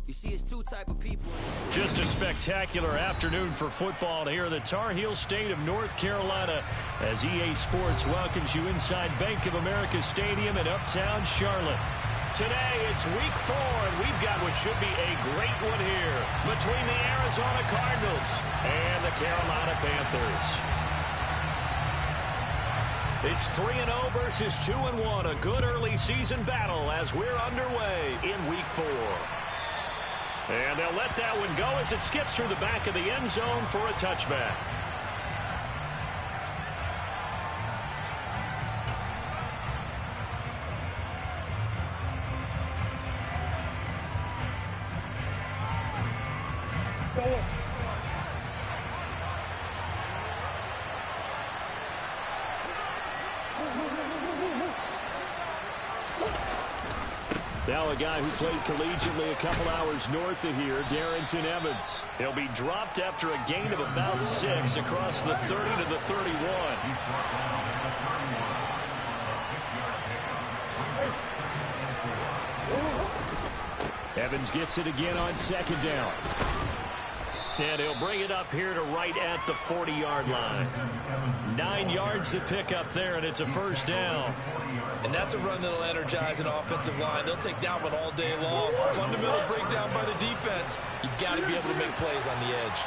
You see, it's two type of people. Just a spectacular afternoon for football here in the Tar Heel state of North Carolina as EA Sports welcomes you inside Bank of America Stadium in uptown Charlotte. Today, it's week 4, and we've got what should be a great one here between the Arizona Cardinals and the Carolina Panthers. It's 3-0 versus 2-1, a good early season battle as we're underway in week 4. And they'll let that one go as it skips through the back of the end zone for a touchback. Now a guy who played collegiately a couple hours north of here, Darrynton Evans. He'll be dropped after a gain of about 6 across the 30 to the 31. Evans gets it again on second down. And he'll bring it up here to right at the 40-yard line. 9 yards to pick up there, and it's a first down. And that's a run that'll energize an offensive line. They'll take that one all day long. Fundamental breakdown by the defense. You've got to be able to make plays on the edge.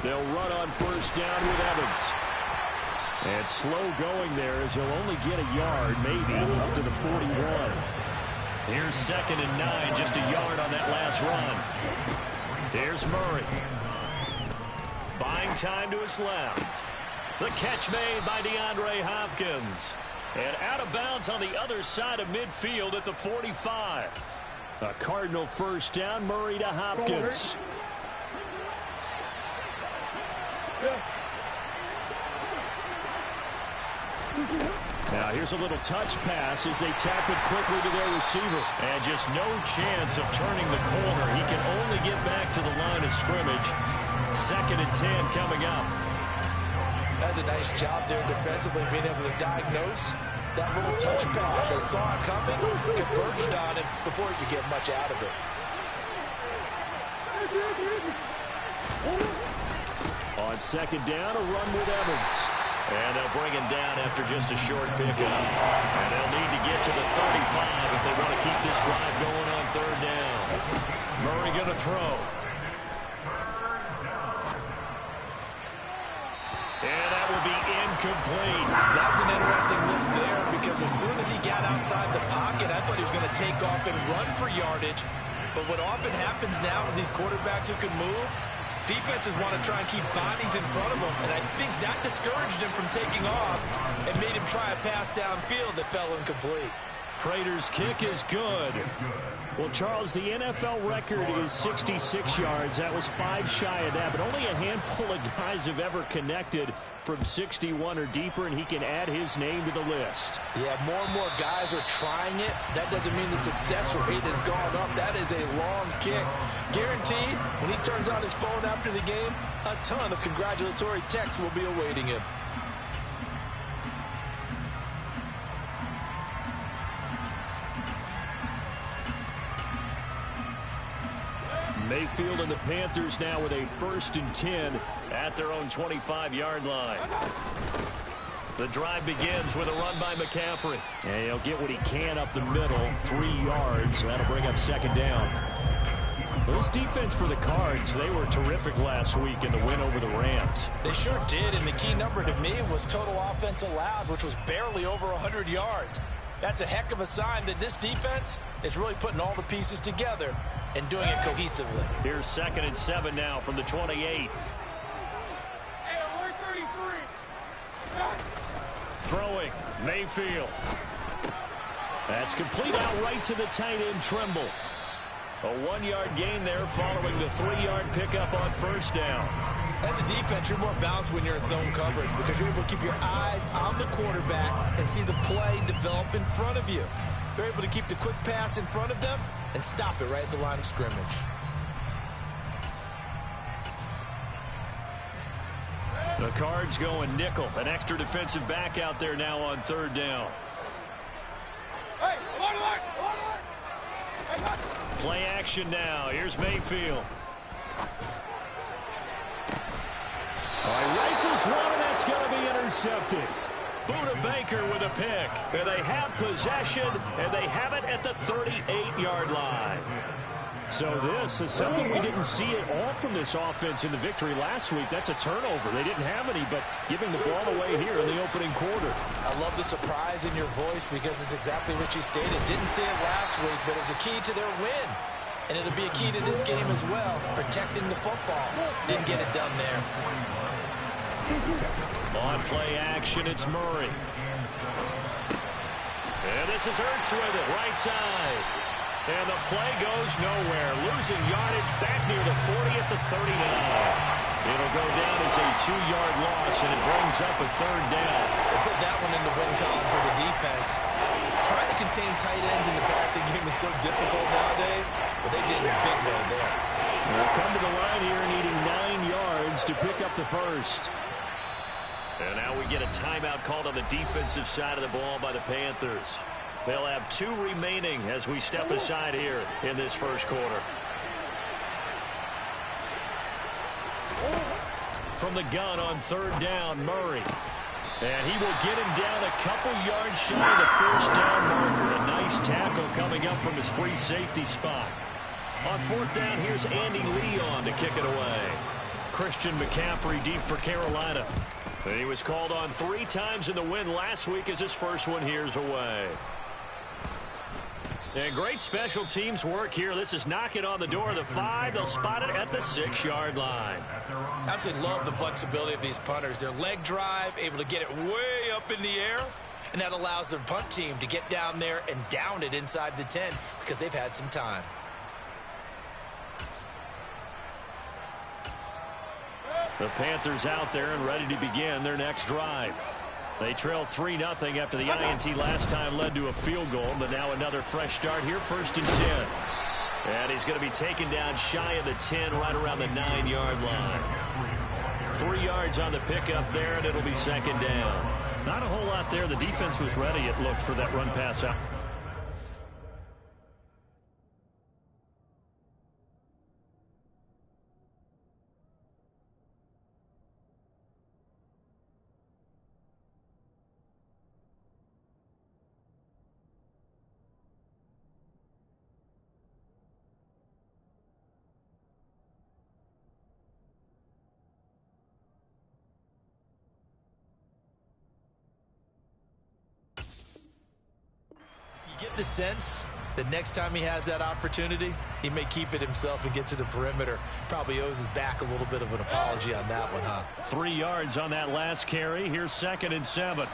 They'll run on first down with Evans. And slow going there as he'll only get a yard, maybe, up to the 41. Here's 2nd and 9, just a yard on that last run. Here's Murray. Buying time to his left. The catch made by DeAndre Hopkins. And out of bounds on the other side of midfield at the 45. A Cardinal first down, Murray to Hopkins. Now here's a little touch pass as they tap it quickly to their receiver. And just no chance of turning the corner. He can only get back to the line of scrimmage. 2nd and 10 coming up. That's a nice job there defensively, being able to diagnose that little touch pass. They saw it coming, converged on him before he could get much out of it. On second down, a run with Evans. And they'll bring him down after just a short pickup. And they'll need to get to the 35 if they want to keep this drive going on third down. Murray going to throw. And that will be incomplete. That was an interesting look there because as soon as he got outside the pocket, I thought he was going to take off and run for yardage. But what often happens now with these quarterbacks who can move, defenses want to try and keep bodies in front of them, and I think that discouraged him from taking off and made him try a pass downfield that fell incomplete. Prater's kick is good. Well, Charles, the NFL record is 66 yards. That was 5 shy of that, but only a handful of guys have ever connected from 61 or deeper, and he can add his name to the list. Yeah, more and more guys are trying it. That doesn't mean the success rate has gone up. That is a long kick. Guaranteed, when he turns on his phone after the game, a ton of congratulatory texts will be awaiting him. Mayfield and the Panthers now with a 1st and 10 at their own 25-yard line. The drive begins with a run by McCaffrey. And he'll get what he can up the middle, 3 yards. That'll bring up 2nd down. This defense for the Cards, they were terrific last week in the win over the Rams. They sure did, and the key number to me was total offense allowed, which was barely over 100 yards. That's a heck of a sign that this defense is really putting all the pieces together and doing it cohesively. Here's 2nd and 7 now from the 28. Throwing, Mayfield. That's complete out right to the tight end, Trimble. A 1-yard gain there following the 3-yard pickup on first down. As a defense, you're more balanced when you're in zone coverage because you're able to keep your eyes on the quarterback and see the play develop in front of you. They're able to keep the quick pass in front of them and stop it right at the line of scrimmage. The Cards going nickel. An extra defensive back out there now on third down. Play action now. Here's Mayfield. Rifles one, and that's going to be intercepted. Buda Baker with a pick. And they have possession, and they have it at the 38-yard line. So this is something we didn't see at all from this offense in the victory last week. That's a turnover. They didn't have any, but giving the ball away here in the opening quarter. I love the surprise in your voice because it's exactly what you stated. Didn't see it last week, but it's a key to their win. And it'll be a key to this game as well, protecting the football. Didn't get it done there. On play action, it's Murray. And this is Ertz with it, right side. And the play goes nowhere. Losing yardage back near the 40 at the 39. It'll go down as a 2-yard loss, and it brings up a third down. We'll put that one in the win column for the defense. Trying to contain tight ends in the passing game is so difficult nowadays, but they did it in a big way there. They'll come to the line here needing 9 yards to pick up the first. And now we get a timeout called on the defensive side of the ball by the Panthers. They'll have 2 remaining as we step aside here in this first quarter. From the gun on third down, Murray. And he will get him down a couple yards shy of the first down marker. A nice tackle coming up from his free safety spot. On fourth down, here's Andy Leon to kick it away. Christian McCaffrey deep for Carolina. And he was called on 3 times in the win last week as his first one here's away. And great special teams work here. This is knocking on the door of the 5. They'll spot it at the 6-yard line. Absolutely love the flexibility of these punters. Their leg drive, able to get it way up in the air, and that allows their punt team to get down there and down it inside the 10 because they've had some time. The Panthers out there and ready to begin their next drive. They trailed 3-0 after the INT last time led to a field goal, but now another fresh start here, 1st and 10. And he's going to be taken down shy of the 10, right around the 9-yard line. 3 yards on the pickup there, and it'll be 2nd down. Not a whole lot there. The defense was ready, it looked, for that run pass out. You get the sense that next time he has that opportunity, he may keep it himself and get to the perimeter. Probably owes his back a little bit of an apology on that one, huh? 3 yards on that last carry. Here's 2nd and 7.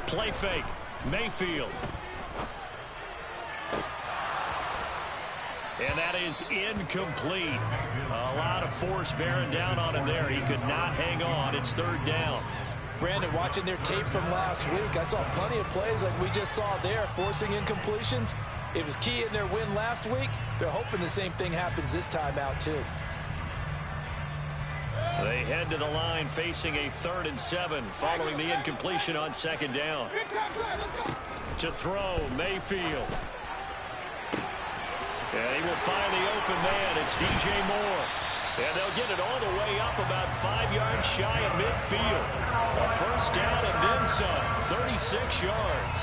Play fake. Mayfield. And that is incomplete. A lot of force bearing down on him there. He could not hang on. It's 3rd down. Brandon, watching their tape from last week, I saw plenty of plays like we just saw there, forcing incompletions. It was key in their win last week. They're hoping the same thing happens this time out, too. They head to the line facing a 3rd and 7 following the incompletion on 2nd down. To throw, Mayfield. And he will find the open man. It's DJ Moore. And they'll get it all the way up about 5 yards shy of midfield. A first down and then some. 36 yards.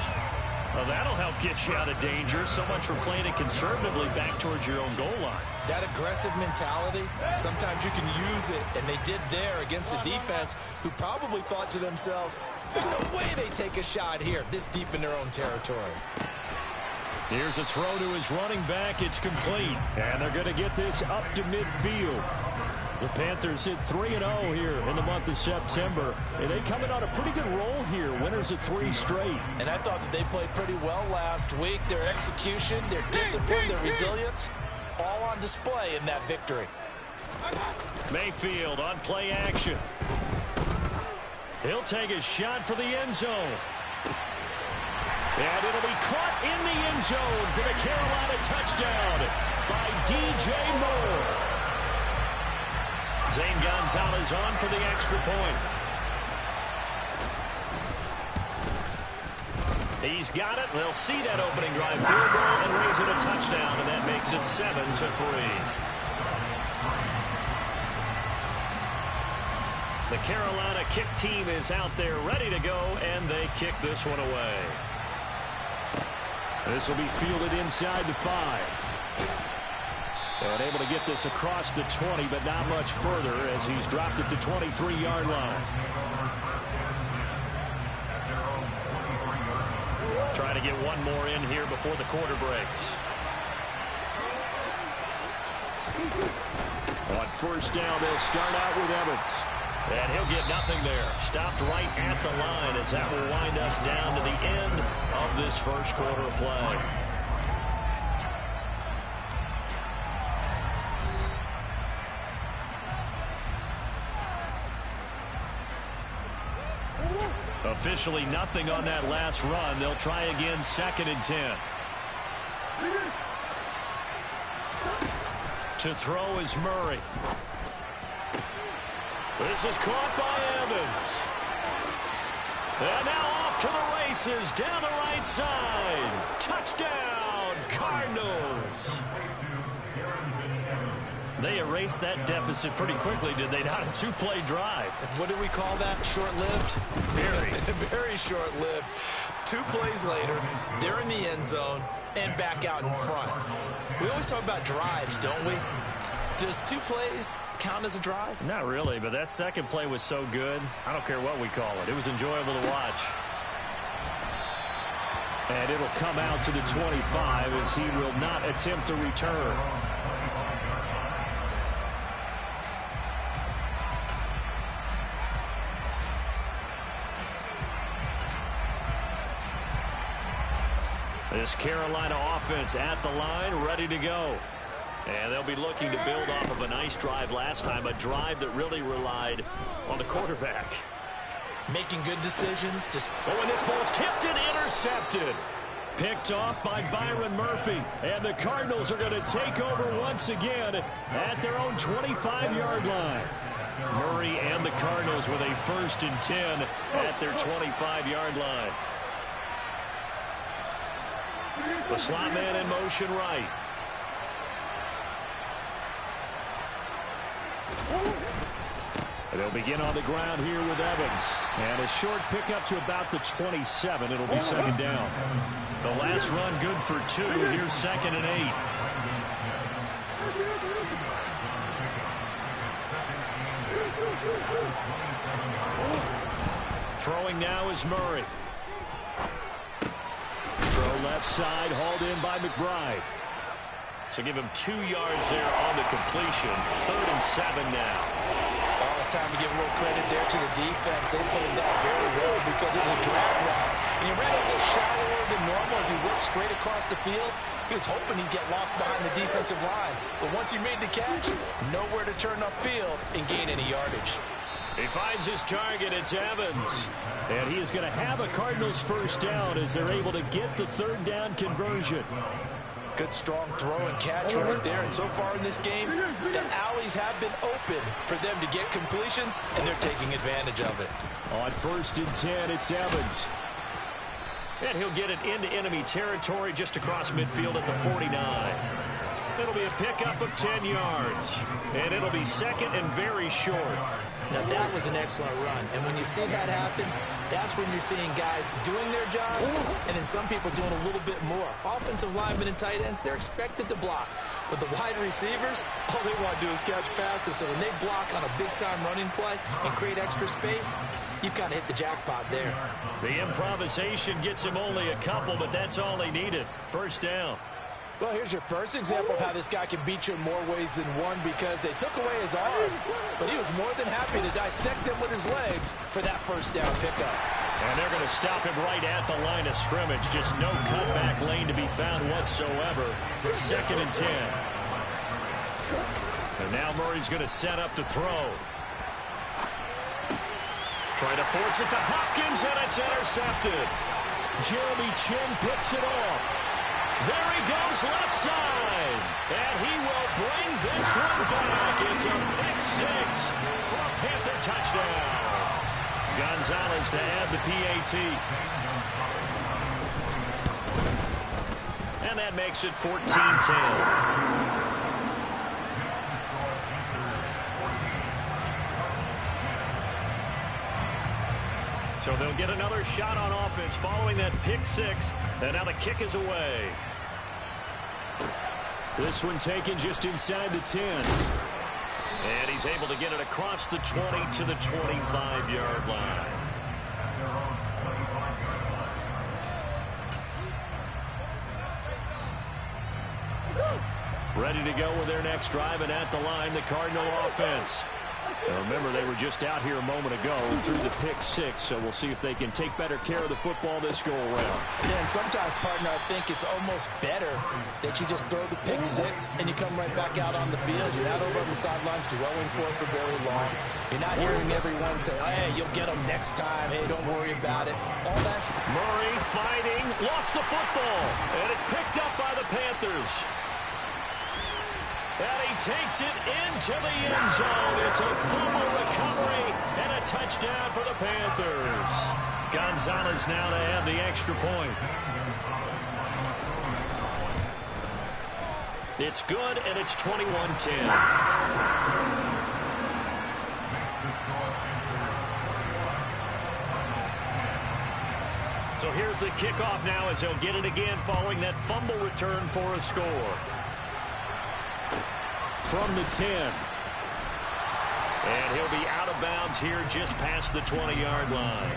Well, that'll help get you out of danger. So much for playing it conservatively back towards your own goal line. That aggressive mentality, sometimes you can use it, and they did there against a defense who probably thought to themselves, there's no way they take a shot here this deep in their own territory. Here's a throw to his running back. It's complete. And they're going to get this up to midfield. The Panthers hit 3-0 here in the month of September. And they come in on a pretty good roll here. Winners of 3 straight. And I thought that they played pretty well last week. Their execution, their discipline, their resilience, all on display in that victory. Mayfield on play action. He'll take a shot for the end zone. And it'll be caught in the end zone for the Carolina touchdown by DJ Moore. Zane Gonzalez on for the extra point. He's got it. They'll see that opening drive field goal and raise it a touchdown, and that makes it 7-3. The Carolina kick team is out there ready to go, and they kick this one away. This will be fielded inside the 5. And able to get this across the 20, but not much further as he's dropped it to 23-yard line. Trying to get one more in here before the quarter breaks. On first down, they'll start out with Evans. And he'll get nothing there. Stopped right at the line as that will wind us down to the end of this first quarter of play. Officially nothing on that last run. They'll try again, 2nd and 10. To throw is Murray. This is caught by Evans. And now off to the races down the right side. Touchdown, Cardinals. They erased that deficit pretty quickly, did they not? A 2-play drive. What do we call that? Short-lived? Very. Very short-lived. 2 plays later, they're in the end zone and back out in front. We always talk about drives, don't we? Does 2 plays count as a drive? Not really, but that second play was so good. I don't care what we call it. It was enjoyable to watch. And it'll come out to the 25 as he will not attempt to return. This Carolina offense at the line, ready to go. And they'll be looking to build off of a nice drive last time, a drive that really relied on the quarterback. Making good decisions. And this ball's tipped and intercepted. Picked off by Byron Murphy. And the Cardinals are going to take over once again at their own 25-yard line. Murray and the Cardinals with a 1st and 10 at their 25-yard line. The slot man in motion right. And they'll begin on the ground here with Evans. And a short pickup to about the 27. It'll be 2nd down. The last run good for 2. Here's 2nd and 8. Throwing now is Murray. Throw left side, hauled in by McBride. So give him 2 yards there on the completion. 3rd and 7 now. Oh, it's time to give a little credit there to the defense. They played that very well because it was a drag route. And he ran a little shallower than normal as he worked straight across the field. He was hoping he'd get lost behind the defensive line. But once he made the catch, nowhere to turn upfield and gain any yardage. He finds his target. It's Evans. And he is going to have a Cardinals 1st down as they're able to get the 3rd down conversion. Good strong throw and catch right there. And so far in this game, the alleys have been open for them to get completions, and they're taking advantage of it. On 1st and 10, it's Evans. And he'll get it into enemy territory just across midfield at the 49. It'll be a pickup of 10 yards. And it'll be 2nd and very short. Now, that was an excellent run. And when you see that happen, that's when you're seeing guys doing their job and then some people doing a little bit more. Offensive linemen and tight ends, they're expected to block. But the wide receivers, all they want to do is catch passes. So when they block on a big-time running play and create extra space, you've kind of hit the jackpot there. The improvisation gets him only a couple, but that's all he needed. 1st down. Well, here's your first example of how this guy can beat you in more ways than one because they took away his arm, but he was more than happy to dissect them with his legs for that 1st down pickup. And they're going to stop him right at the line of scrimmage. Just no cutback lane to be found whatsoever. 2nd and 10. And now Murray's going to set up to throw. Trying to force it to Hopkins, and it's intercepted. Jeremy Chinn picks it off. There he goes left side. And he will bring this one back. It's a pick six for a Panther touchdown. Gonzalez to add the PAT. And that makes it 14-10. So they'll get another shot on offense following that pick six. And now the kick is away. This one taken just inside the 10. And he's able to get it across the 20 to the 25-yard line. Ready to go with their next drive, and at the line, the Cardinal offense. Now remember, they were just out here a moment ago through the pick six, so we'll see if they can take better care of the football this go-around. Yeah, and sometimes, partner, I think it's almost better that you just throw the pick six and you come right back out on the field. You're not over on the sidelines dwelling for it for very long. You're not hearing everyone say, hey, you'll get them next time. Hey, don't worry about it. All that's... Murray fighting, lost the football, and it's picked up by the Panthers. And he takes it into the end zone. It's a fumble recovery and a touchdown for the Panthers. Gonzalez now to add the extra point. It's good, and it's 21-10. So here's the kickoff now as he'll get it again following that fumble return for a score. From the 10. And he'll be out of bounds here just past the 20-yard line.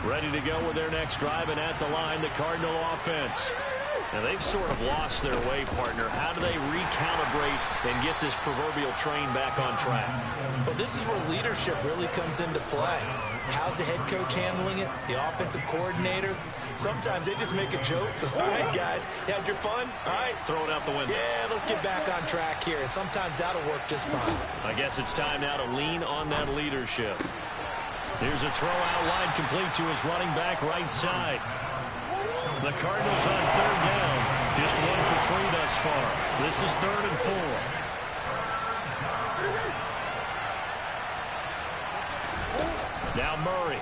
Ready to go with their next drive, and at the line, the Cardinal offense. Now, they've sort of lost their way, partner. How do they recalibrate and get this proverbial train back on track? Well, this is where leadership really comes into play. How's the head coach handling it? The offensive coordinator? Sometimes they just make a joke. All right, guys, you had your fun? All right. Throw it out the window. Yeah, let's get back on track here. And sometimes that'll work just fine. I guess it's time now to lean on that leadership. Here's a throw out wide complete to his running back right side. The Cardinals on third down. Just 1 for 3 thus far. This is 3rd and 4. Now Murray.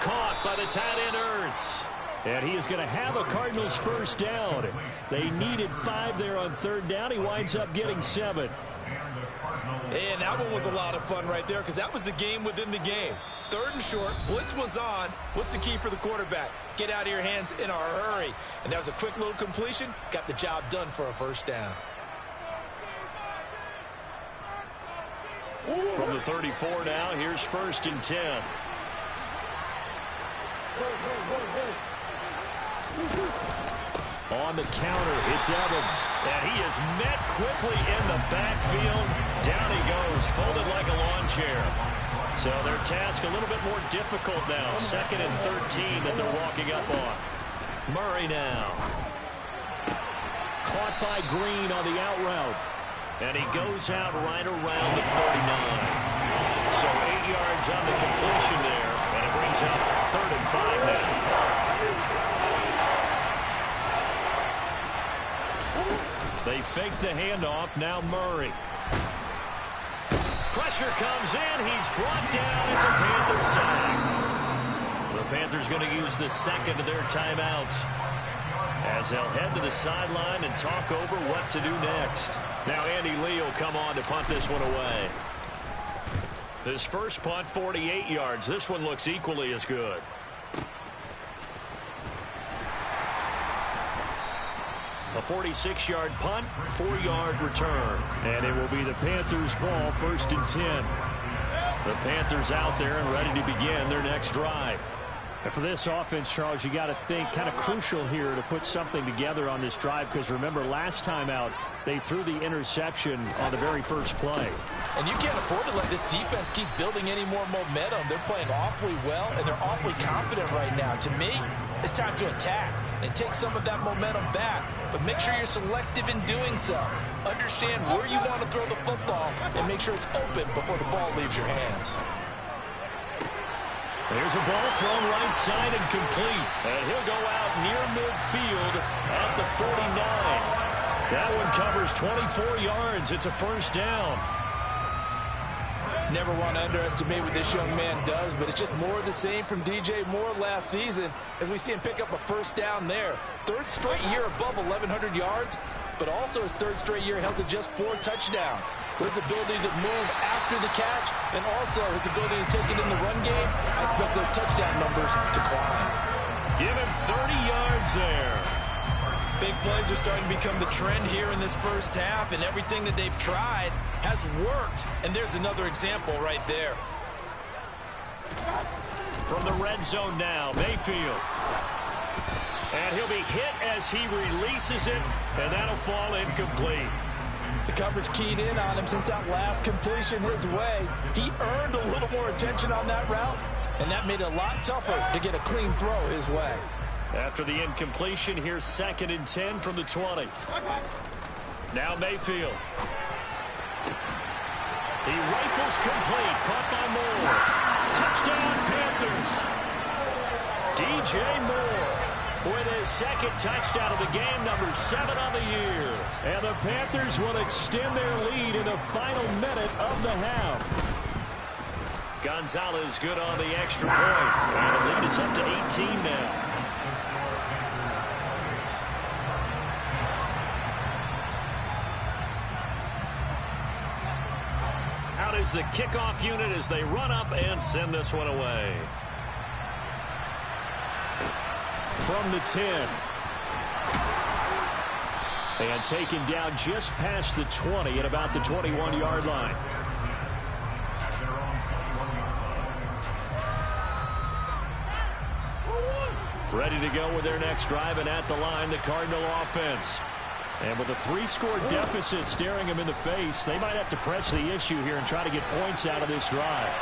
Caught by the tight end Ertz. And he is going to have a Cardinals first down. They needed 5 there on third down. He winds up getting 7. And that one was a lot of fun right there because that was the game within the game. 3rd and short, blitz was on. What's the key for the quarterback? Get out of your hands in a hurry. And that was a quick little completion. Got the job done for a first down. From the 34 now, here's 1st and 10. On the counter, it's Evans. And he is met quickly in the backfield. Down he goes, folded like a lawn chair. So their task a little bit more difficult now. 2nd and 13 that they're walking up on. Murray now. Caught by Green on the out route. And he goes out right around the 39. So 8 yards on the completion there. And it brings up 3rd and 5 now. They fake the handoff. Now Murray. Pressure comes in. He's brought down. It's a Panther sack. The Panthers going to use the 2nd of their timeouts as they'll head to the sideline and talk over what to do next. Now Andy Lee will come on to punt this one away. His first punt, 48 yards. This one looks equally as good. A 46-yard punt, 4-yard return. And it will be the Panthers' ball, 1st and 10. The Panthers out there and ready to begin their next drive. And for this offense, Charles, you got to think kind of crucial here to put something together on this drive, because remember last time out they threw the interception on the very first play. And you can't afford to let this defense keep building any more momentum. They're playing awfully well, and they're awfully confident right now. To me, it's time to attack and take some of that momentum back, but make sure you're selective in doing so. Understand where you want to throw the football and make sure it's open before the ball leaves your hands. There's a ball thrown right side and complete. And he'll go out near midfield at the 49. That one covers 24 yards. It's a first down. Never want to underestimate what this young man does, but it's just more of the same from DJ Moore last season as we see him pick up a first down there. Third straight year above 1,100 yards, but also his third straight year held to just 4 touchdowns. With his ability to move after the catch and also his ability to take it in the run game, I expect those touchdown numbers to climb. Give him 30 yards there. Big plays are starting to become the trend here in this first half, and everything that they've tried has worked. And there's another example right there. From the red zone now, Mayfield. And he'll be hit as he releases it, and that'll fall incomplete. The coverage keyed in on him since that last completion his way. He earned a little more attention on that route, and that made it a lot tougher to get a clean throw his way. After the incompletion, here's 2nd and 10 from the 20. Now Mayfield. He rifles complete. Caught by Moore. Touchdown, Panthers. DJ Moore with his 2nd touchdown of the game, number 7 on the year. And the Panthers will extend their lead in the final minute of the half. Gonzalez good on the extra point. And the lead is up to 18 now. Out is the kickoff unit as they run up and send this one away. From the 10. And taken down just past the 20 at about the 21-yard line. Ready to go with their next drive, and at the line, the Cardinal offense. And with a 3-score deficit staring them in the face, they might have to press the issue here and try to get points out of this drive.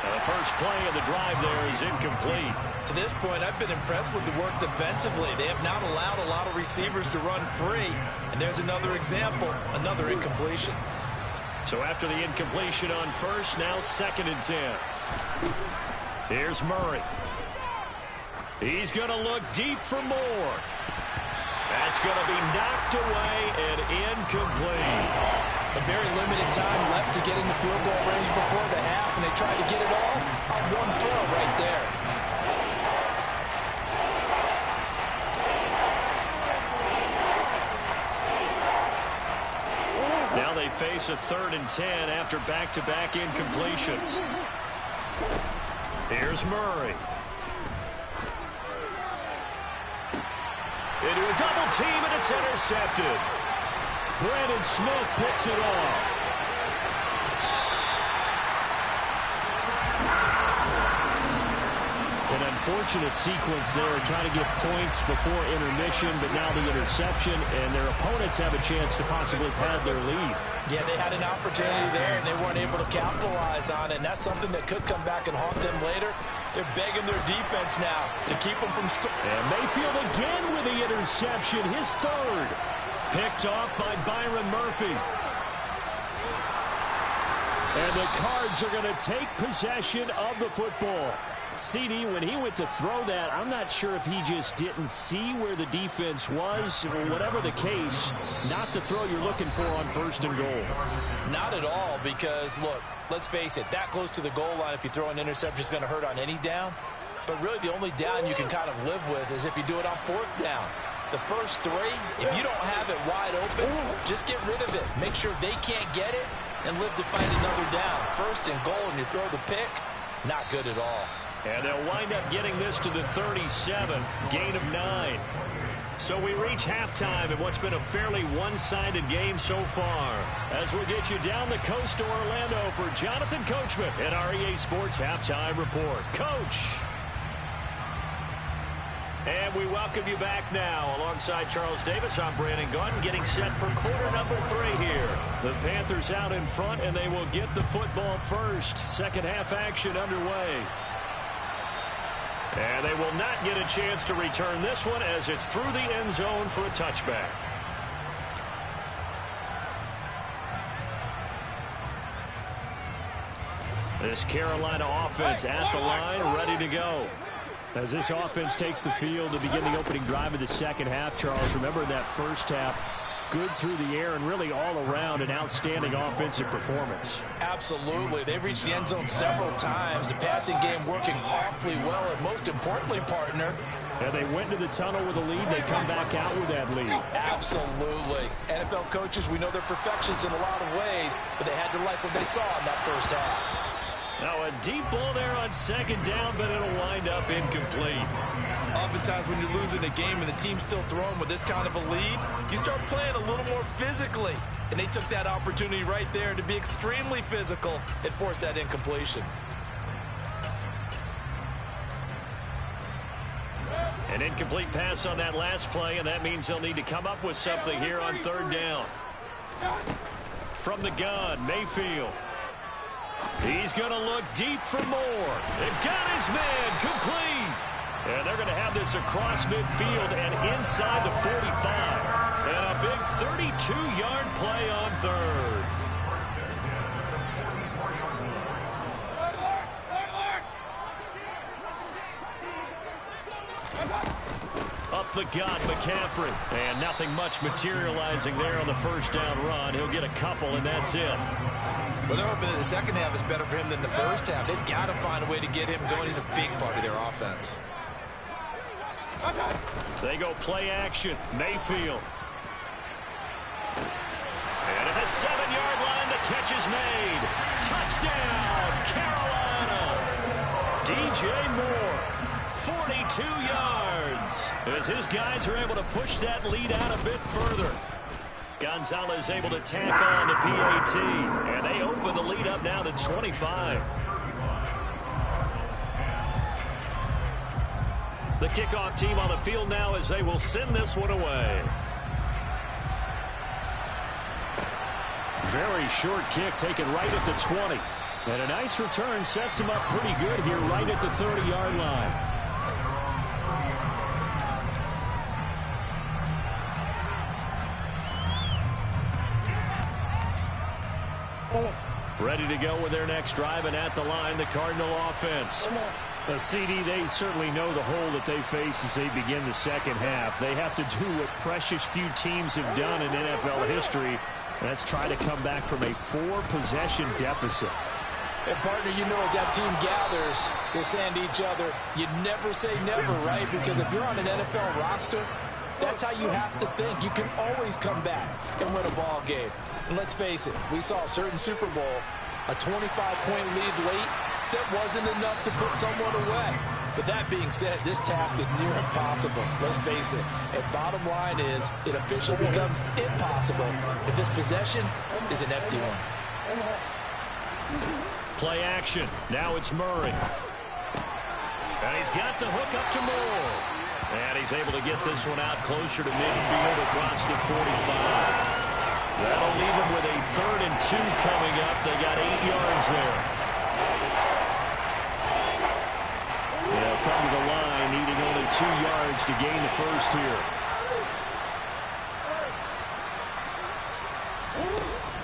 And the first play of the drive there is incomplete. To this point, I've been impressed with the work defensively. They have not allowed a lot of receivers to run free. And there's another example, another incompletion. So after the incompletion on first, now 2nd and 10. Here's Murray. He's going to look deep for more. That's going to be knocked away and incomplete. A very limited time left to get in the field goal range before the half, and they tried to get it all on one throw right there. Now they face a 3rd and 10 after back-to-back incompletions. Here's Murray. Into a double team, and it's intercepted. Brandon Smith picks it off. An unfortunate sequence there, trying to get points before intermission, but now the interception, and their opponents have a chance to possibly pad their lead. Yeah, they had an opportunity there, and they weren't able to capitalize on it, and that's something that could come back and haunt them later. They're begging their defense now to keep them from scoring. And Mayfield again with the interception, his 3rd. Picked off by Byron Murphy. And the Cards are going to take possession of the football. CD, when he went to throw that, I'm not sure if he just didn't see where the defense was. Whatever the case, not the throw you're looking for on 1st and goal. Not at all, because, look, let's face it, that close to the goal line, if you throw an interception, is going to hurt on any down. But really the only down you can kind of live with is if you do it on 4th down. The first 3, if you don't have it wide open, just get rid of it. Make sure they can't get it and live to find another down. 1st and goal, and you throw the pick, not good at all. And they'll wind up getting this to the 37, gain of 9. So we reach halftime in what's been a fairly one-sided game so far. As we get you down the coast to Orlando for Jonathan Coachman at our EA Sports Halftime Report. Coach. And we welcome you back now. Alongside Charles Davis, I'm Brandon Gaudin, getting set for quarter number 3 here. The Panthers out in front, and they will get the football first. Second half action underway. And they will not get a chance to return this one as it's through the end zone for a touchback. This Carolina offense at the line, ready to go. As this offense takes the field to begin the opening drive of the second half, Charles, remember that first half, good through the air and really all around an outstanding offensive performance. Absolutely. They've reached the end zone several times. The passing game working awfully well, and most importantly, partner, and they went to the tunnel with a lead. They come back out with that lead. Absolutely. NFL coaches, we know they're perfectionists in a lot of ways, but they had to like what they saw in that first half. Now a deep ball there on second down, but it'll wind up incomplete. Oftentimes when you're losing a game and the team's still throwing with this kind of a lead, you start playing a little more physically. And they took that opportunity right there to be extremely physical and force that incompletion. An incomplete pass on that last play, and that means they'll need to come up with something here on third down. From the gun, Mayfield. He's going to look deep for more. They've got his man complete. And they're going to have this across midfield and inside the 45. And a big 32-yard play on third. Up the gut, McCaffrey. And nothing much materializing there on the first down run. He'll get a couple, and that's it. Well, they're hoping that the second half is better for him than the first half. They've got to find a way to get him going. He's a big part of their offense. They go play action. Mayfield. And at the 7-yard line, the catch is made. Touchdown, Carolina. DJ Moore, 42 yards. As his guys are able to push that lead out a bit further. Gonzalez able to tack on the PAT, and they open the lead up now to 25. The kickoff team on the field now as they will send this one away. Very short kick taken right at the 20. And a nice return sets him up pretty good here right at the 30-yard line. Ready to go with their next drive, and at the line, the Cardinal offense. CD, they certainly know the hole that they face as they begin the second half. They have to do what precious few teams have done in NFL history. That's try to come back from a 4-possession deficit. And, partner, you know as that team gathers, they're saying to each other, you never say never, right? Because if you're on an NFL roster, that's how you have to think. You can always come back and win a ball game. And let's face it, we saw a certain Super Bowl, a 25-point lead late, that wasn't enough to put someone away. But that being said, this task is near impossible. Let's face it. And bottom line is, it officially becomes impossible if this possession is an empty one. Play action. Now it's Murray. And he's got the hook up to Moore. And he's able to get this one out closer to midfield across the 45. That'll leave him with a 3rd and 2 coming up. They got 8 yards there. They'll come to the line, needing only 2 yards to gain the first here.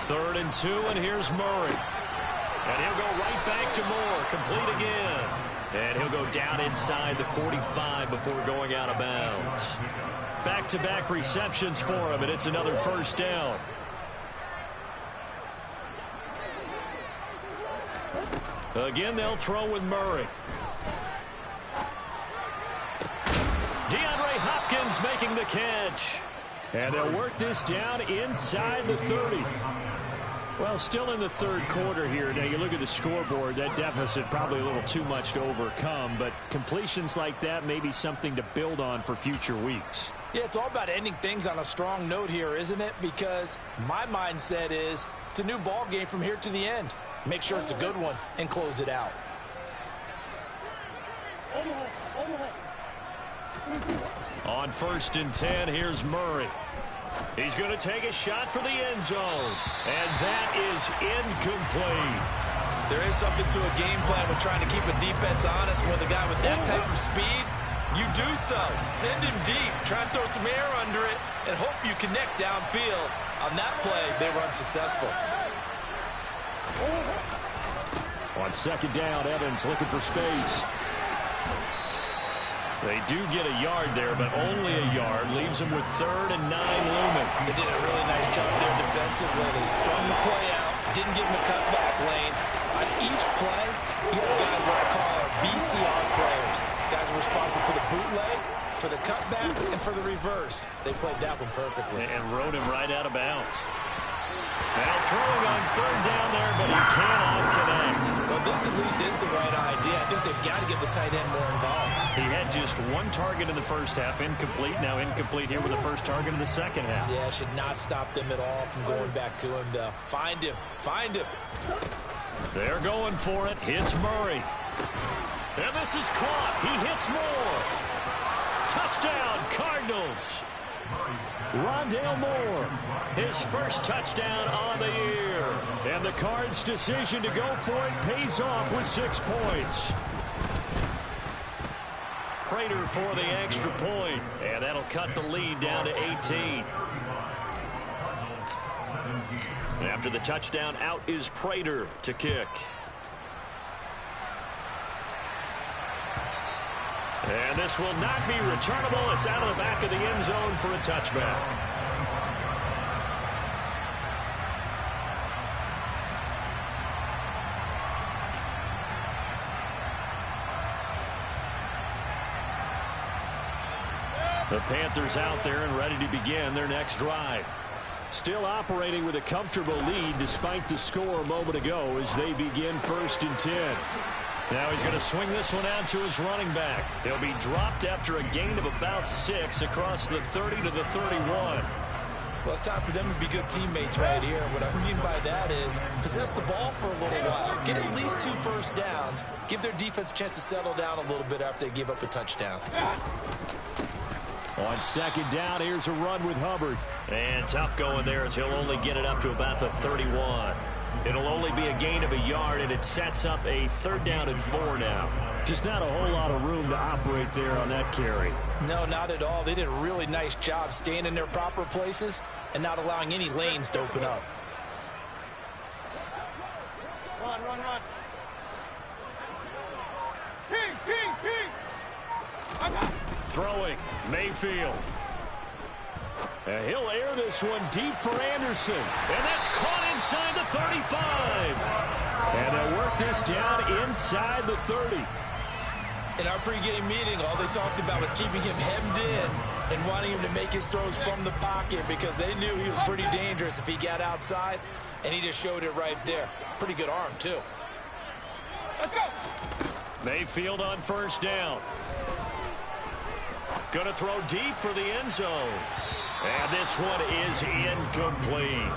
3rd and 2, and here's Murray. And he'll go right back to Moore, complete again. And he'll go down inside the 45 before going out of bounds. Back-to-back receptions for him, and it's another first down. Again, they'll throw with Murray. DeAndre Hopkins making the catch. And they'll work this down inside the 30. Well, still in the third quarter here. Now, you look at the scoreboard, that deficit probably a little too much to overcome, but completions like that may be something to build on for future weeks. Yeah, it's all about ending things on a strong note here, isn't it? Because my mindset is it's a new ball game from here to the end. Make sure it's a good one and close it out. On 1st and 10, here's Murray. He's going to take a shot for the end zone. And that is incomplete. There is something to a game plan with trying to keep a defense honest. With a guy with that type of speed, you do so. Send him deep. Try and throw some air under it and hope you connect downfield. On that play, they were unsuccessful. On 2nd down, Evans looking for space. They do get a yard there, but only a yard. Leaves them with 3rd and 9 looming. They did a really nice job there defensively. They strung the play out. Didn't give him a cutback lane. On each play, you have guys what I call our BCR players. Guys are responsible for the bootleg, for the cutback, and for the reverse. They played that one perfectly. And rode him right out of bounds. Now throwing on 3rd down there, but he cannot connect. Well, this at least is the right idea. I think they've got to get the tight end more involved. He had just 1 target in the first half, incomplete. Now incomplete here with the first target in the second half. Yeah, should not stop them at all from going back to him, though. Find him. Find him. They're going for it. Hits Murray. And this is caught. He hits Moore. Touchdown, Cardinals. Rondale Moore, his first touchdown on the year. And the Cards' decision to go for it pays off with 6 points. Prater for the extra point, and that'll cut the lead down to 18. After the touchdown, out is Prater to kick. And this will not be returnable. It's out of the back of the end zone for a touchback. The Panthers out there and ready to begin their next drive. Still operating with a comfortable lead despite the score a moment ago as they begin 1st and 10. Now he's going to swing this one out to his running back. He'll be dropped after a gain of about 6 across the 30 to the 31. Well, it's time for them to be good teammates right here. What I mean by that is possess the ball for a little while. Get at least 2 first downs. Give their defense a chance to settle down a little bit after they give up a touchdown. On 2nd down, here's a run with Hubbard. And tough going there as he'll only get it up to about the 31. It'll only be a gain of a yard, and it sets up a 3rd down and 4 now. Just not a whole lot of room to operate there on that carry. No, not at all. They did a really nice job staying in their proper places and not allowing any lanes to open up. Run. Ping. Throwing, Mayfield. And he'll air this one deep for Anderson. And that's caught inside the 35. And they'll work this down inside the 30. In our pregame meeting, all they talked about was keeping him hemmed in and wanting him to make his throws from the pocket because they knew he was pretty dangerous if he got outside, and he just showed it right there. Pretty good arm, too. Let's go. Mayfield on 1st down. Going to throw deep for the end zone. And this one is incomplete.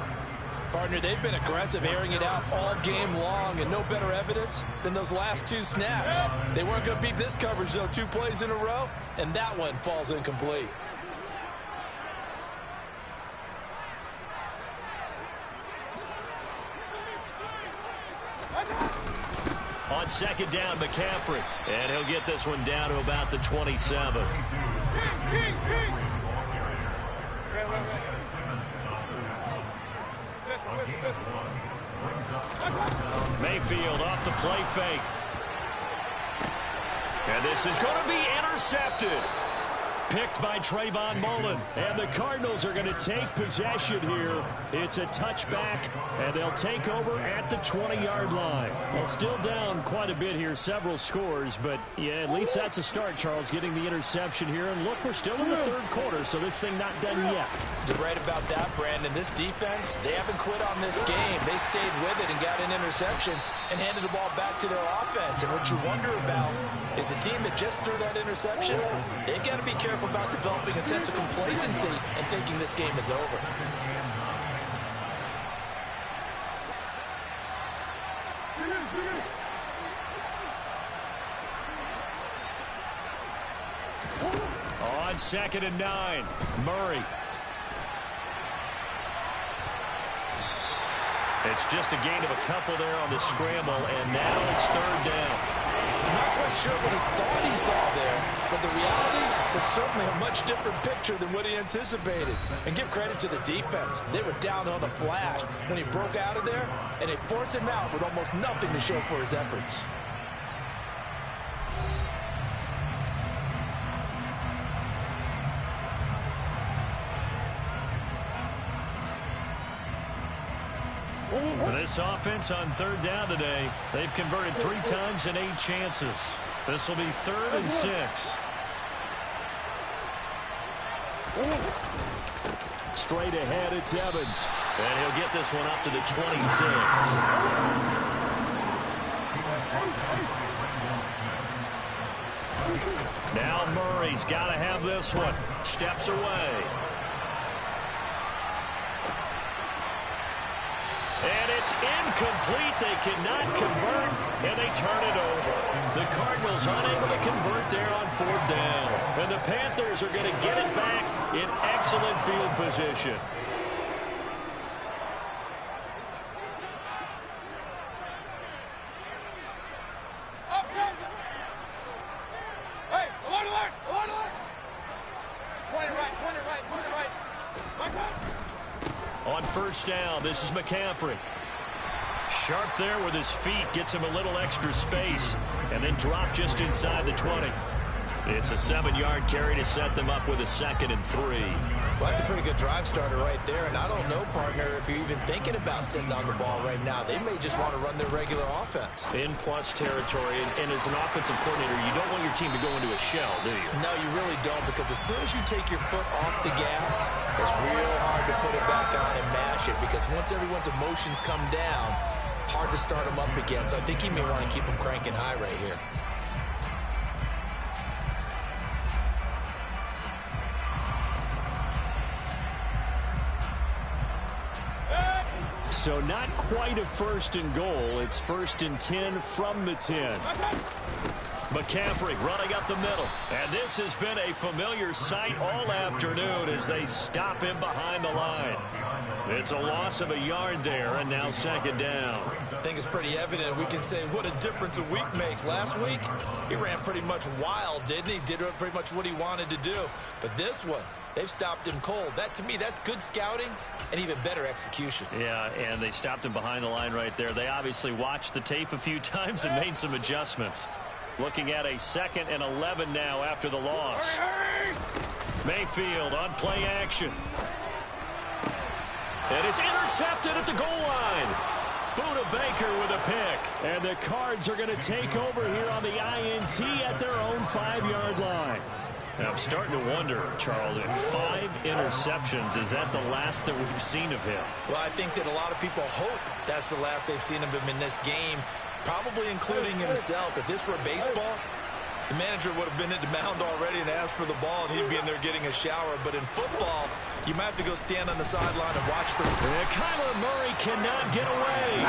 Partner, they've been aggressive, airing it out all game long, and no better evidence than those last 2 snaps. They weren't going to beat this coverage, though, 2 plays in a row, and that one falls incomplete. On 2nd down, McCaffrey. And he'll get this one down to about the 27. Mayfield off the play fake. And this is going to be intercepted. Picked by Trayvon Mullen. And the Cardinals are going to take possession here. It's a touchback, and they'll take over at the 20-yard line. Well, still down quite a bit here, several scores, but yeah, at least that's a start, Charles, getting the interception here. And look, we're still in the 3rd quarter, so this thing not done yet. You're right about that, Brandon. This defense, they haven't quit on this game. They stayed with it and got an interception and handed the ball back to their offense. And what you wonder about is a team that just threw that interception, they've got to be careful about developing a sense of complacency and thinking this game is over. 2nd and 9. Murray. It's just a gain of a couple there on the scramble, and now it's 3rd down. I'm not quite sure what he thought he saw there, but the reality was certainly a much different picture than what he anticipated. And give credit to the defense. They were down on the flash when he broke out of there, and they forced him out with almost nothing to show for his efforts. This offense on 3rd down today, they've converted 3 times in 8 chances. This will be 3rd and 6. Straight ahead, it's Evans. And he'll get this one up to the 26. Now Murray's got to have this one. Steps away. And it's incomplete. They cannot convert, and they turn it over. The Cardinals unable to convert there on 4th down. And the Panthers are going to get it back in excellent field position. Hey, alert, alert, alert, alert. Point it right. On 1st down, this is McCaffrey. Sharp there with his feet, gets him a little extra space, and then drop just inside the 20. It's a 7-yard carry to set them up with a 2nd and 3. Well, that's a pretty good drive starter right there, and I don't know, partner, if you're even thinking about sitting on the ball right now. They may just want to run their regular offense. In plus territory, and as an offensive coordinator, you don't want your team to go into a shell, do you? No, you really don't, because as soon as you take your foot off the gas, it's real hard to put it back on and mash it, because once everyone's emotions come down, hard to start them up again. So I think he may want to keep them cranking high right here. So not quite a 1st and goal. It's 1st and 10 from the 10. McCaffrey running up the middle. And this has been a familiar sight all afternoon as they stop him behind the line. It's a loss of a yard there, and now 2nd down. I think it's pretty evident. We can say what a difference a week makes. Last week, he ran pretty much wild, didn't he? Did pretty much what he wanted to do. But this one, they've stopped him cold. That, to me, that's good scouting and even better execution. Yeah, and they stopped him behind the line right there. They obviously watched the tape a few times and made some adjustments. Looking at a 2nd and 11 now after the loss. Mayfield on play action. And it's intercepted at the goal line. Budda Baker with a pick. And the Cards are going to take over here on the INT at their own 5-yard line. And I'm starting to wonder, Charles, if 5 interceptions, is that the last that we've seen of him? Well, I think that a lot of people hope that's the last they've seen of him in this game, probably including himself. If this were baseball, the manager would have been at the mound already and asked for the ball, and he'd be in there getting a shower. But in football, you might have to go stand on the sideline and watch the... Kyler Murray cannot get away.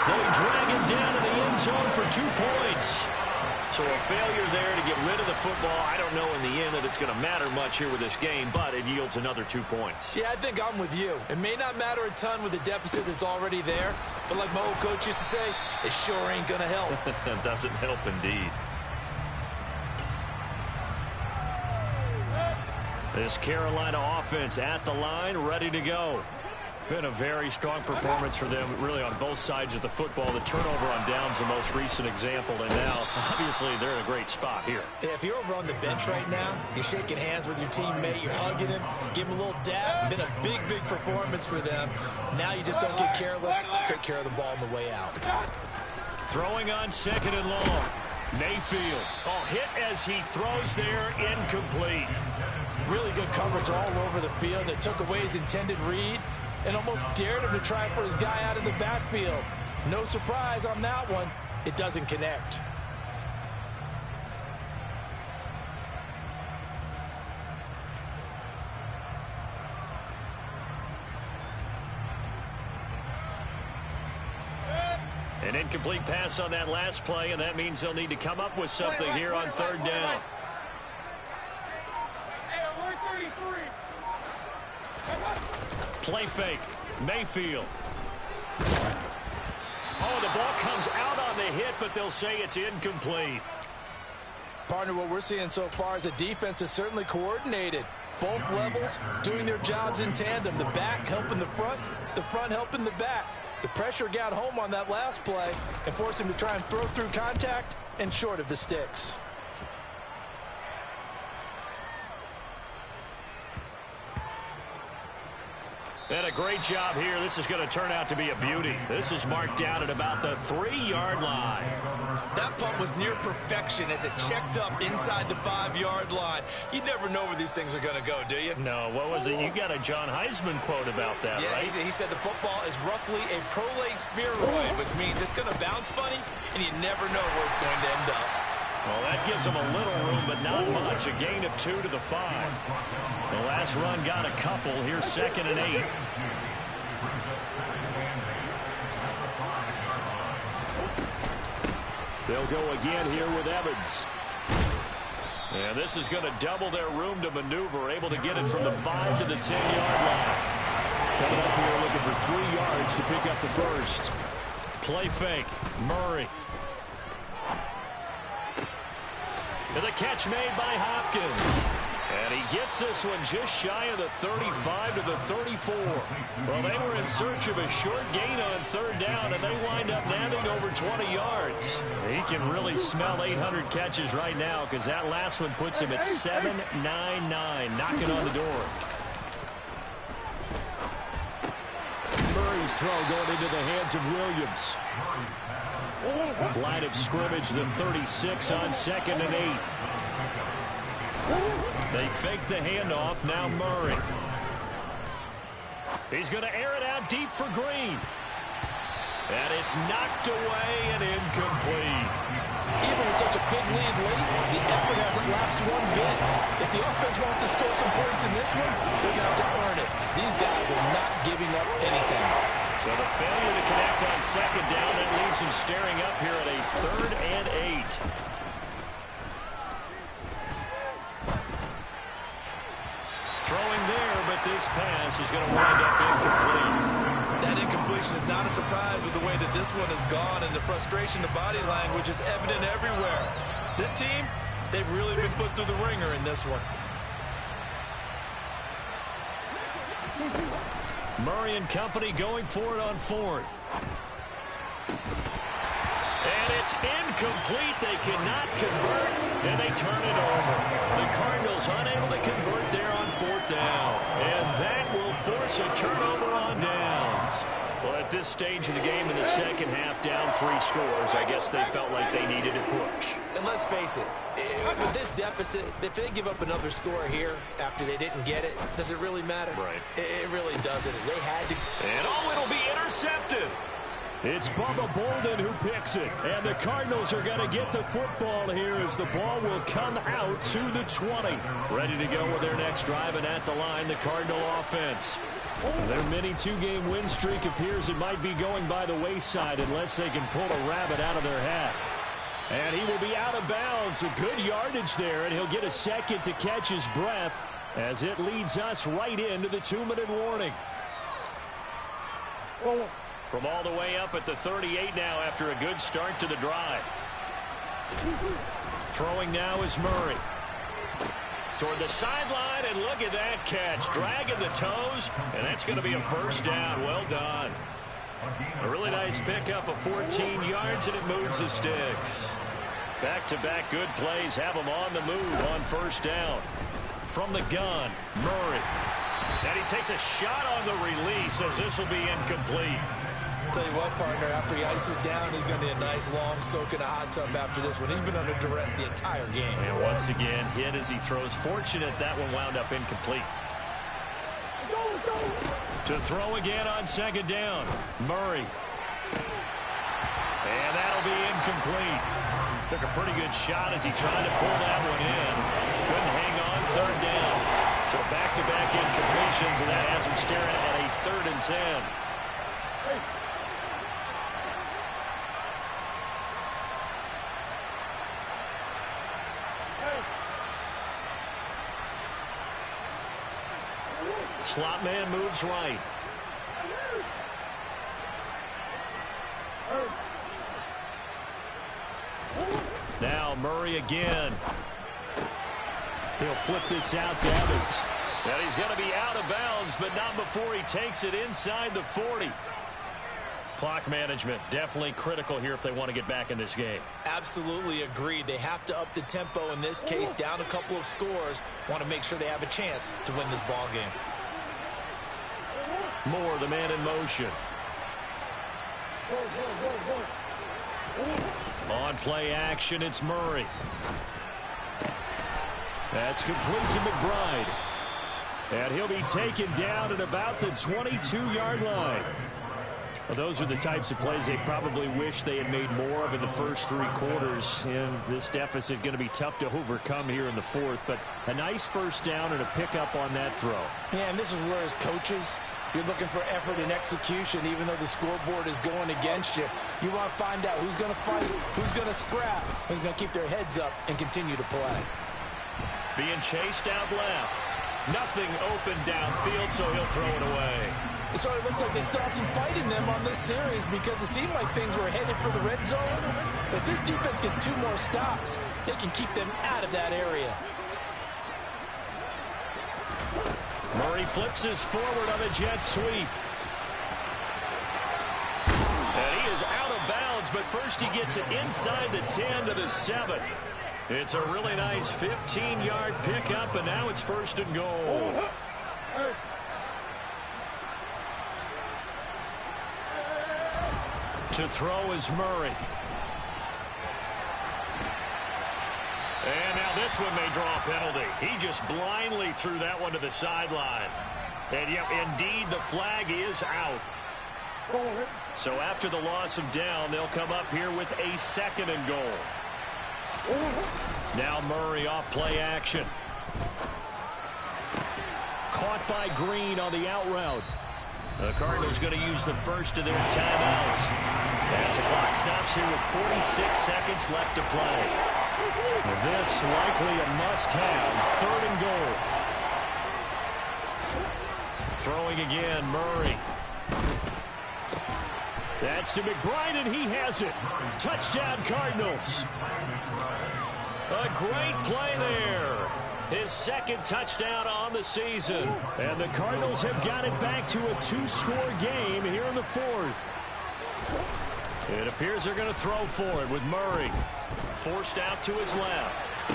They drag him down to the end zone for 2 points. So a failure there to get rid of the football. I don't know in the end that it's going to matter much here with this game, but it yields another 2 points. Yeah, I think I'm with you. It may not matter a ton with the deficit that's already there, but like my old coach used to say, it sure ain't going to help. It doesn't help indeed. This Carolina offense at the line, ready to go. Been a very strong performance for them, really, on both sides of the football. The turnover on downs, the most recent example, and now, obviously, they're in a great spot here. Yeah, if you're over on the bench right now, you're shaking hands with your teammate, you're hugging him, give him a little dab. Been a big, big performance for them. Now you just don't get careless, take care of the ball on the way out. Throwing on 2nd and long. Mayfield, hit as he throws there, incomplete. Really good coverage all over the field. It took away his intended read and almost dared him to try and put his guy out of the backfield. No surprise on that one. It doesn't connect. An incomplete pass on that last play, and that means they'll need to come up with something here on 3rd down. Hey, Play fake. Mayfield. Oh, the ball comes out on the hit, but they'll say it's incomplete. Partner, what we're seeing so far is a defense is certainly coordinated. Both levels doing their jobs in tandem. The back helping the front helping the back. The pressure got home on that last play and forced him to try and throw through contact and short of the sticks. And a great job here. This is going to turn out to be a beauty. This is marked down at about the 3-yard line. That punt was near perfection as it checked up inside the 5-yard line. You never know where these things are going to go, do you? No, what was it? You got a John Heisman quote about that, yeah, right? He said the football is roughly a prolate spheroid, which means it's going to bounce funny, and you never know where it's going to end up. Well, that gives them a little room, but not much. A gain of 2 to the 5. The last run got a couple. Here's 2nd and 8. They'll go again here with Evans. And this is going to double their room to maneuver, able to get it from the 5 to the 10-yard line. Coming up here looking for 3 yards to pick up the first. Play fake. Murray. And the catch made by Hopkins. And he gets this one just shy of the 35 to the 34. Well, they were in search of a short gain on 3rd down, and they wind up nabbing over 20 yards. He can really smell 800 catches right now because that last one puts him at 799, knocking on the door. Murray's throw going into the hands of Williams. Line of scrimmage, the 36 on 2nd and 8. They fake the handoff. Now Murray. He's going to air it out deep for Green. And it's knocked away and incomplete. Even with such a big lead late, the effort hasn't lapsed one bit. If the offense wants to score some points in this one, they're going to have to earn it. These guys are not giving up anything. So the failure to connect on 2nd down, that leaves him staring up here at a 3rd and 8. Throwing there, but this pass is going to wind up incomplete. That incompletion is not a surprise with the way that this one has gone, and the frustration, the body language is evident everywhere. This team, they've really been put through the ringer in this one. Murray and company going for it on 4th. And it's incomplete. They cannot convert, and they turn it over. The Cardinals unable to convert there on 4th down. And that will force a turnover on downs. Well, at this stage of the game in the second half, down 3 scores, I guess they felt like they needed a push. And let's face it, with this deficit, if they give up another score here after they didn't get it, does it really matter? Right. It really doesn't. They had to. And oh, it'll be intercepted. It's Bubba Bolden who picks it. And the Cardinals are going to get the football here as the ball will come out to the 20. Ready to go with their next drive, and at the line, the Cardinal offense. Their mini 2-game win streak appears it might be going by the wayside unless they can pull a rabbit out of their hat. And he will be out of bounds. A good yardage there, and he'll get a second to catch his breath as it leads us right into the 2-minute warning. From all the way up at the 38 now after a good start to the drive. Throwing now is Murray. Toward the sideline, and look at that catch. Dragging the toes, and that's going to be a 1st down. Well done. A really nice pickup of 14 yards, and it moves the sticks. Back-to-back good plays have them on the move on 1st down. From the gun, Murray. And he takes a shot on the release as this will be incomplete. Tell you what, partner, after he ices down, he's going to be a nice long soak in a hot tub after this one. He's been under duress the entire game. And once again, hit as he throws. Fortunate that one wound up incomplete. To throw again on 2nd down, Murray. And that'll be incomplete. Took a pretty good shot as he tried to pull that one in. Couldn't hang on 3rd down. So back-to-back incompletions, and that has him staring at a 3rd and 10. Slot man moves right. Now Murray again. He'll flip this out to Evans. And he's going to be out of bounds, but not before he takes it inside the 40. Clock management definitely critical here if they want to get back in this game. Absolutely agreed. They have to up the tempo in this case, down a couple of scores. Want to make sure they have a chance to win this ball game. Moore, the man in motion. On play action, it's Murray. That's complete to McBride. And he'll be taken down at about the 22-yard line. Well, those are the types of plays they probably wish they had made more of in the first 3 quarters. And this deficit going to be tough to overcome here in the 4th. But a nice first down and a pickup on that throw. Yeah, and this is where as coaches, you're looking for effort and execution. Even though the scoreboard is going against you, you want to find out who's going to fight, who's going to scrap, who's going to keep their heads up and continue to play. Being chased out left. Nothing open downfield, so he'll throw it away. So it looks like they still have some fight in them on this series because it seemed like things were headed for the red zone. But this defense gets 2 more stops. They can keep them out of that area. Murray flips his forward on a jet sweep. And he is out of bounds, but first he gets it inside the 10 to the 7. It's a really nice 15-yard pickup, and now it's 1st and goal. To throw is Murray. And now this one may draw a penalty. He just blindly threw that one to the sideline. And yep, indeed, the flag is out. So after the loss of down, they'll come up here with a 2nd and goal. Now Murray off play action. Caught by Green on the out route. The Cardinals going to use the first of their timeouts. As the clock stops here with 46 seconds left to play. This likely a must-have. 3rd and goal. Throwing again, Murray. That's to McBride, and he has it. Touchdown, Cardinals. A great play there. His 2nd touchdown on the season. And the Cardinals have got it back to a 2-score game here in the 4th. It appears they're going to throw for it with Murray. Forced out to his left.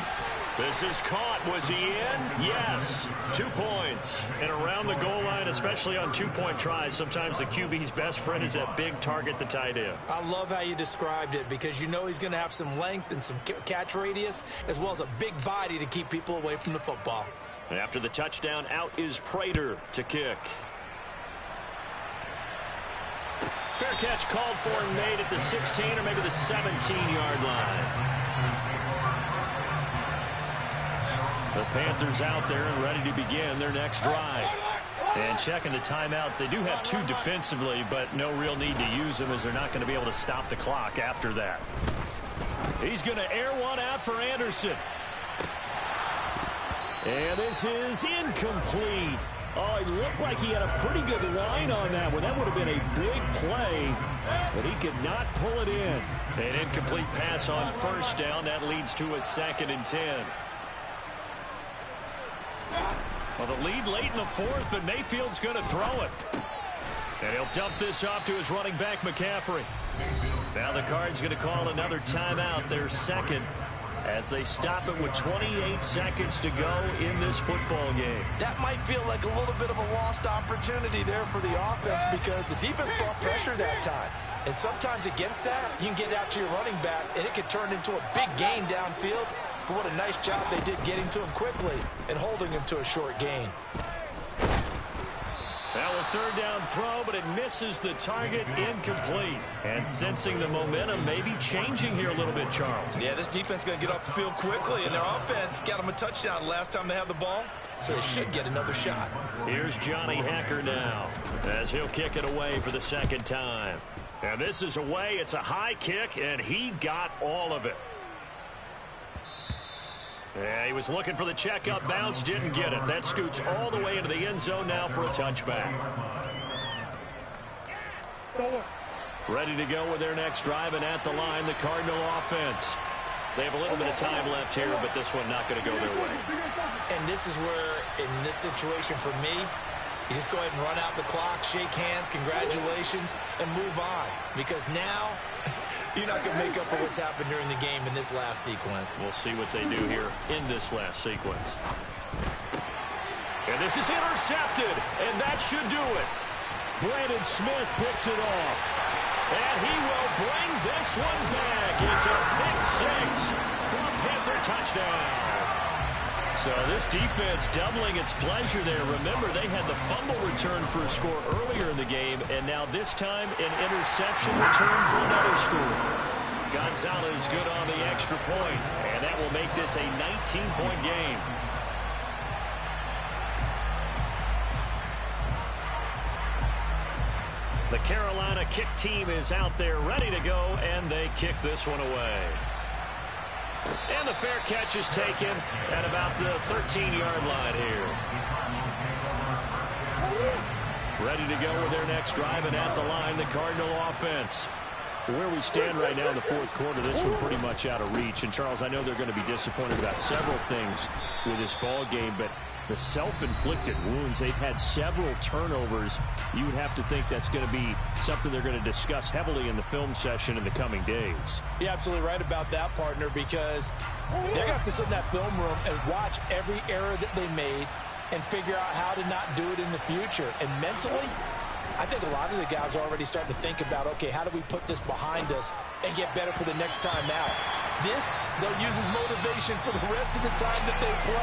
This is caught. Was he in? Yes. 2 points. And around the goal line, especially on 2-point tries, sometimes the QB's best friend is that big target, the tight end. I love how you described it because you know he's going to have some length and some catch radius as well as a big body to keep people away from the football. And after the touchdown, out is Prater to kick. Fair catch called for and made at the 16 or maybe the 17-yard line. The Panthers out there and ready to begin their next drive. And checking the timeouts, they do have 2 defensively, but no real need to use them as they're not going to be able to stop the clock after that. He's going to air one out for Anderson. And this is incomplete. Oh, it looked like he had a pretty good line on that one. That would have been a big play, but he could not pull it in. An incomplete pass on 1st down. That leads to a 2nd and 10. Well, the lead late in the 4th, but Mayfield's going to throw it. And he'll dump this off to his running back, McCaffrey. Now the Cards going to call another timeout, their 2nd, as they stop it with 28 seconds to go in this football game. That might feel like a little bit of a lost opportunity there for the offense because the defense brought pressure that time. And sometimes against that, you can get it out to your running back, and it can turn into a big gain downfield. But what a nice job they did getting to him quickly and holding him to a short gain. Well, a 3rd down throw, but it misses the target, incomplete. And sensing the momentum maybe changing here a little bit, Charles. Yeah, this defense is going to get off the field quickly, and their offense got them a touchdown last time they had the ball, so they should get another shot. Here's Johnny Hacker now as he'll kick it away for the 2nd time. And this is away. It's a high kick, and he got all of it. Yeah, he was looking for the checkup bounce, didn't get it. That scoots all the way into the end zone now for a touchback. Ready to go with their next drive, and at the line, the Cardinal offense. They have a little bit of time left here, but this one not going to go their way. And this is where, in this situation for me, you just go ahead and run out the clock, shake hands, congratulations, and move on. Because now, you're not going to make up for what's happened during the game in this last sequence. We'll see what they do here in this last sequence. And this is intercepted, and that should do it. Brandon Smith picks it off. And he will bring this one back. It's a pick six for a Panther touchdown. So this defense doubling its pleasure there. Remember, they had the fumble return for a score earlier in the game, and now this time an interception return for another score. Gonzalez good on the extra point, and that will make this a 19-point game. The Carolina kick team is out there ready to go, and they kick this one away. And the fair catch is taken at about the 13-yard line here. Ready to go with their next drive, and at the line, the Cardinal offense. Where we stand right now in the fourth quarter, this one pretty much out of reach. And, Charles, I know they're going to be disappointed about several things with this ball game, but the self-inflicted wounds, they've had several turnovers. You would have to think that's going to be something they're going to discuss heavily in the film session in the coming days. You're absolutely right about that, partner, because they're going to have to sit in that film room and watch every error that they made and figure out how to not do it in the future. And mentally, I think a lot of the guys are already starting to think about, okay, how do we put this behind us and get better for the next time out? This, they'll use as motivation for the rest of the time that they play.